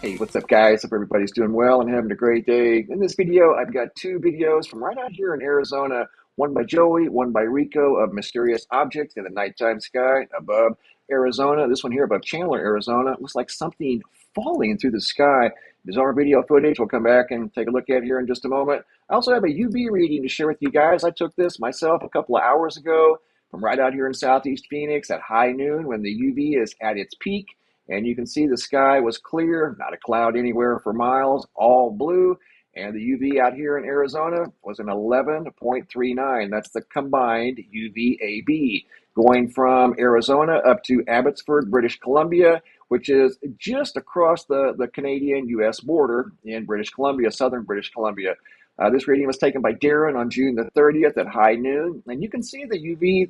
Hey, what's up guys? Hope everybody's doing well and having a great day. In this video, I've got two videos from right out here in Arizona, one by Joey, one by Rico, of mysterious objects in the nighttime sky above Arizona. This one here above Chandler, Arizona. Looks like something falling through the sky. Bizarre video footage we'll come back and take a look at here in just a moment. I also have a UV reading to share with you guys. I took this myself a couple of hours ago from right out here in Southeast Phoenix at high noon when the UV is at its peak. And you can see the sky was clear, not a cloud anywhere for miles, all blue. And the UV out here in Arizona was an 11.39. That's the combined UVAB, going from Arizona up to Abbotsford, British Columbia, which is just across the Canadian-U.S. border in British Columbia, southern British Columbia. This reading was taken by Darren on June the 30th at high noon. And you can see the UV,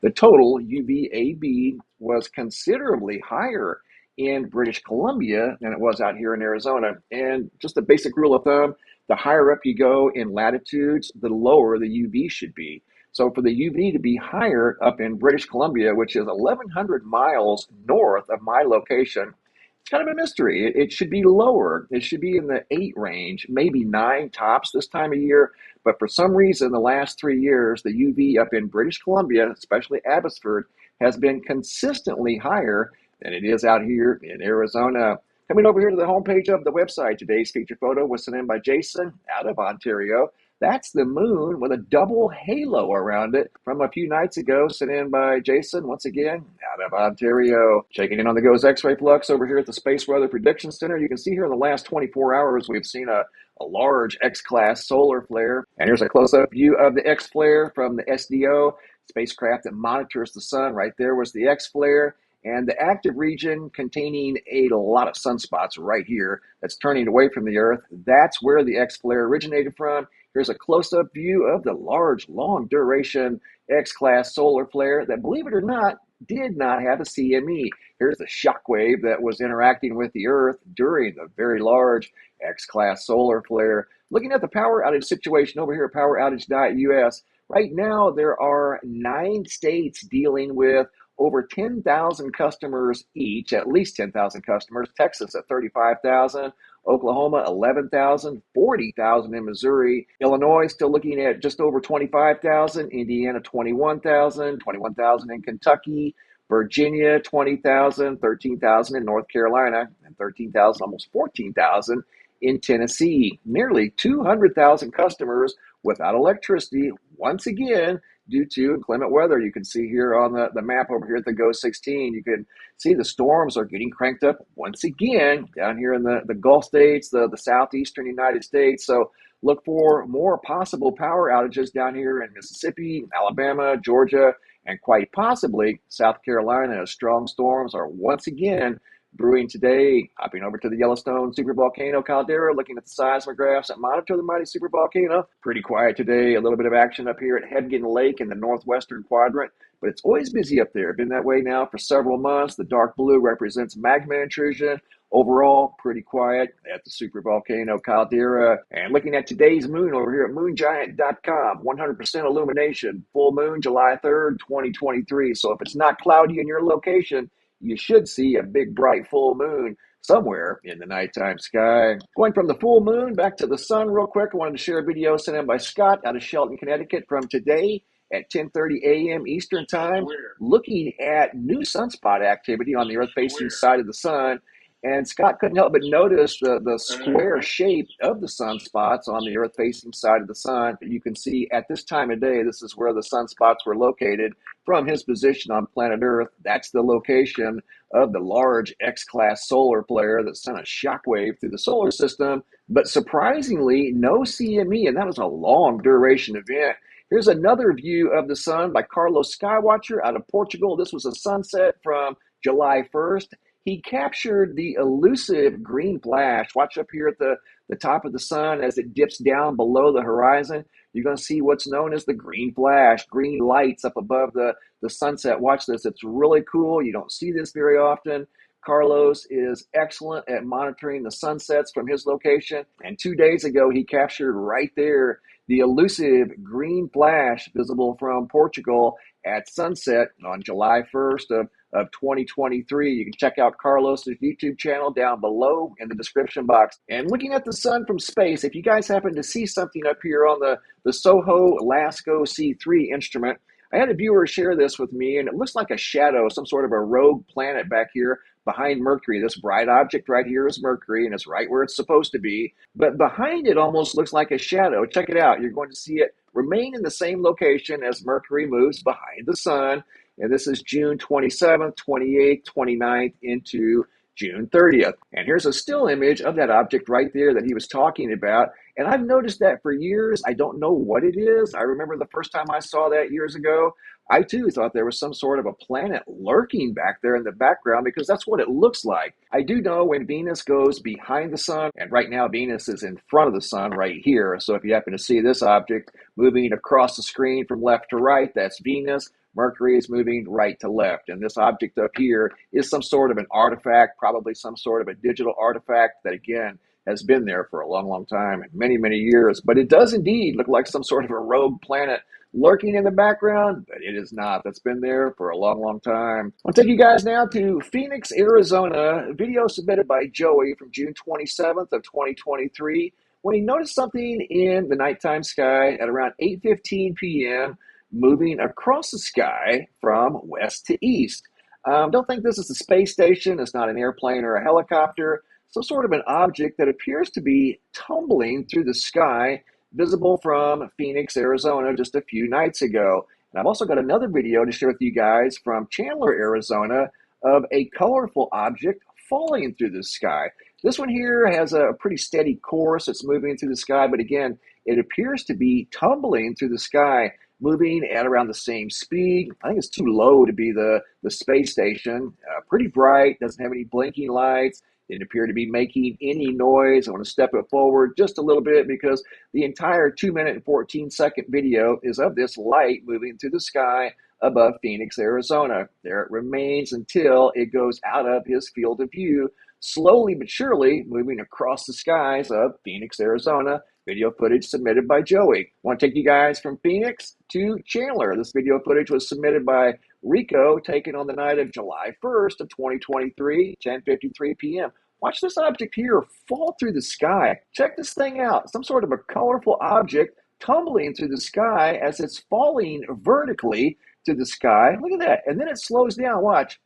the total UVAB was considerably higher in British Columbia than it was out here in Arizona. And just a basic rule of thumb, the higher up you go in latitudes, the lower the UV should be. So for the UV to be higher up in British Columbia, which is 1,100 miles north of my location, it's kind of a mystery. It should be lower. It should be in the 8 range, maybe 9 tops this time of year. But for some reason, the last 3 years, the UV up in British Columbia, especially Abbotsford, has been consistently higher than it is out here in Arizona. Coming over here to the homepage of the website, today's feature photo was sent in by Jason out of Ontario. That's the moon with a double halo around it from a few nights ago, sent in by Jason, once again, out of Ontario. Checking in on the GOES X-ray flux over here at the Space Weather Prediction Center. You can see here in the last 24 hours, we've seen a large X-class solar flare. And here's a close-up view of the X-flare from the SDO, spacecraft that monitors the sun. Right there was the X-flare. And the active region containing a lot of sunspots right here that's turning away from the Earth, that's where the X-flare originated from. Here's a close-up view of the large, long-duration X-class solar flare that, believe it or not, did not have a CME. Here's the shock wave that was interacting with the Earth during the very large X-class solar flare. Looking at the power outage situation over here at poweroutage.us, right now there are 9 states dealing with over 10,000 customers each, at least 10,000 customers. Texas at 35,000, Oklahoma 11,000, 40,000 in Missouri. Illinois still looking at just over 25,000, Indiana 21,000, 21,000 in Kentucky, Virginia 20,000, 13,000 in North Carolina, and 13,000, almost 14,000 in Tennessee. Nearly 200,000 customers without electricity once again due to inclement weather. You can see here on the map over here at the GOES 16, you can see the storms are getting cranked up once again down here in the Gulf states, the southeastern United States. So look for more possible power outages down here in Mississippi, Alabama, Georgia, and quite possibly South Carolina. Strong storms are once again brewing today. Hopping over to the Yellowstone supervolcano caldera, looking at the seismographs that monitor the mighty supervolcano. Pretty quiet today. A little bit of action up here at Hebgen Lake in the northwestern quadrant, but it's always busy up there. Been that way now for several months. The dark blue represents magma intrusion. Overall, pretty quiet at the supervolcano caldera. And looking at today's moon over here at moongiant.com, 100% illumination, full moon July 3rd, 2023. So if it's not cloudy in your location, you should see a big bright full moon somewhere in the nighttime sky. Going from the full moon back to the sun real quick, I wanted to share a video sent in by Scott out of Shelton, Connecticut from today at 10:30 a.m. Eastern Time, looking at new sunspot activity on the Earth-facing side of the sun. And Scott couldn't help but notice the square shape of the sunspots on the Earth-facing side of the sun. You can see at this time of day, this is where the sunspots were located from his position on planet Earth. That's the location of the large X-class solar flare that sent a shockwave through the solar system, but surprisingly, no CME, and that was a long duration event. Here's another view of the sun by Carlos Skywatcher out of Portugal. This was a sunset from July 1st. He captured the elusive green flash. Watch up here at the top of the sun as it dips down below the horizon. You're going to see what's known as the green flash, green lights up above the sunset. Watch this. It's really cool. You don't see this very often. Carlos is excellent at monitoring the sunsets from his location. And 2 days ago, he captured right there the elusive green flash visible from Portugal at sunset on July 1st of 2023. You can check out Carlos's YouTube channel down below in the description box. And looking at the sun from space, if you guys happen to see something up here on the Soho LASCO C3 instrument, I had a viewer share this with me, and it looks like a shadow, some sort of a rogue planet back here behind Mercury. This bright object right here is Mercury, and it's right where it's supposed to be. But behind it almost looks like a shadow. Check it out. You're going to see it remain in the same location as Mercury moves behind the sun. And this is June 27th, 28th, 29th into June 30th. And here's a still image of that object right there that he was talking about. And I've noticed that for years. I don't know what it is. I remember the first time I saw that years ago, I too thought there was some sort of a planet lurking back there in the background, because that's what it looks like. I do know when Venus goes behind the sun, and right now Venus is in front of the sun right here. So if you happen to see this object moving across the screen from left to right, that's Venus. Mercury is moving right to left. And this object up here is some sort of an artifact, probably some sort of a digital artifact that, again, has been there for a long, long time, many, many years. But it does indeed look like some sort of a rogue planet lurking in the background, but it is not. That's been there for a long, long time. I'll take you guys now to Phoenix, Arizona, a video submitted by Joey from June 27th of 2023, when he noticed something in the nighttime sky at around 8:15 p.m. moving across the sky from west to east. Don't think this is a space station. It's not an airplane or a helicopter. Some sort of an object that appears to be tumbling through the sky, visible from Phoenix, Arizona, just a few nights ago. And I've also got another video to share with you guys from Chandler, Arizona, of a colorful object falling through the sky. This one here has a pretty steady course. It's moving through the sky, but again, it appears to be tumbling through the sky, moving at around the same speed. I think it's too low to be the space station. Pretty bright, doesn't have any blinking lights. Didn't appear to be making any noise. I want to step it forward just a little bit, because the entire 2-minute and 14-second video is of this light moving through the sky above Phoenix, Arizona. There it remains until it goes out of his field of view, slowly but surely moving across the skies of Phoenix, Arizona. Video footage submitted by Joey. I want to take you guys from Phoenix to Chandler. This video footage was submitted by Rico, taken on the night of July 1st of 2023, 10:53 p.m. Watch this object here fall through the sky. Check this thing out. Some sort of a colorful object tumbling through the sky as it's falling vertically to the sky. Look at that. And then it slows down. Watch.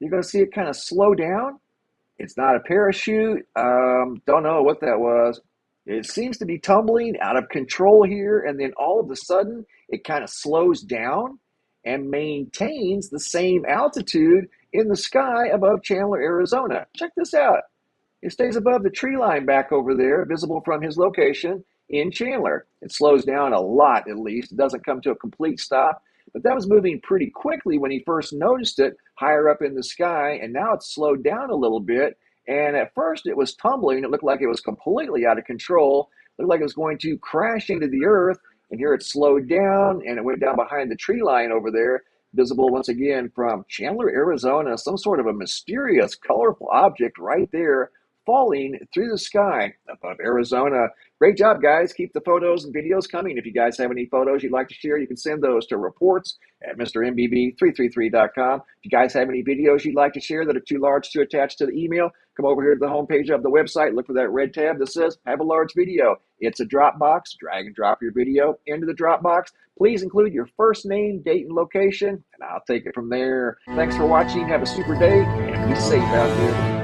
You're going to see it kind of slow down. It's not a parachute. Don't know what that was. It seems to be tumbling out of control here, and then all of a sudden, it kind of slows down and maintains the same altitude in the sky above Chandler, Arizona. Check this out. It stays above the tree line back over there, visible from his location in Chandler. It slows down a lot, at least. It doesn't come to a complete stop, but that was moving pretty quickly when he first noticed it higher up in the sky, and now it's slowed down a little bit. And at first it was tumbling. It looked like it was completely out of control. It looked like it was going to crash into the earth. And here it slowed down, and it went down behind the tree line over there, visible once again from Chandler, Arizona. Some sort of a mysterious, colorful object right there falling through the sky above Arizona. Great job, guys. Keep the photos and videos coming. If you guys have any photos you'd like to share, you can send those to reports at MrMBB333.com. If you guys have any videos you'd like to share that are too large to attach to the email, come over here to the homepage of the website, look for that red tab that says Have a Large Video. It's a Dropbox. Drag and drop your video into the Dropbox. Please include your first name, date, and location, and I'll take it from there. Thanks for watching. Have a super day, and be safe out there.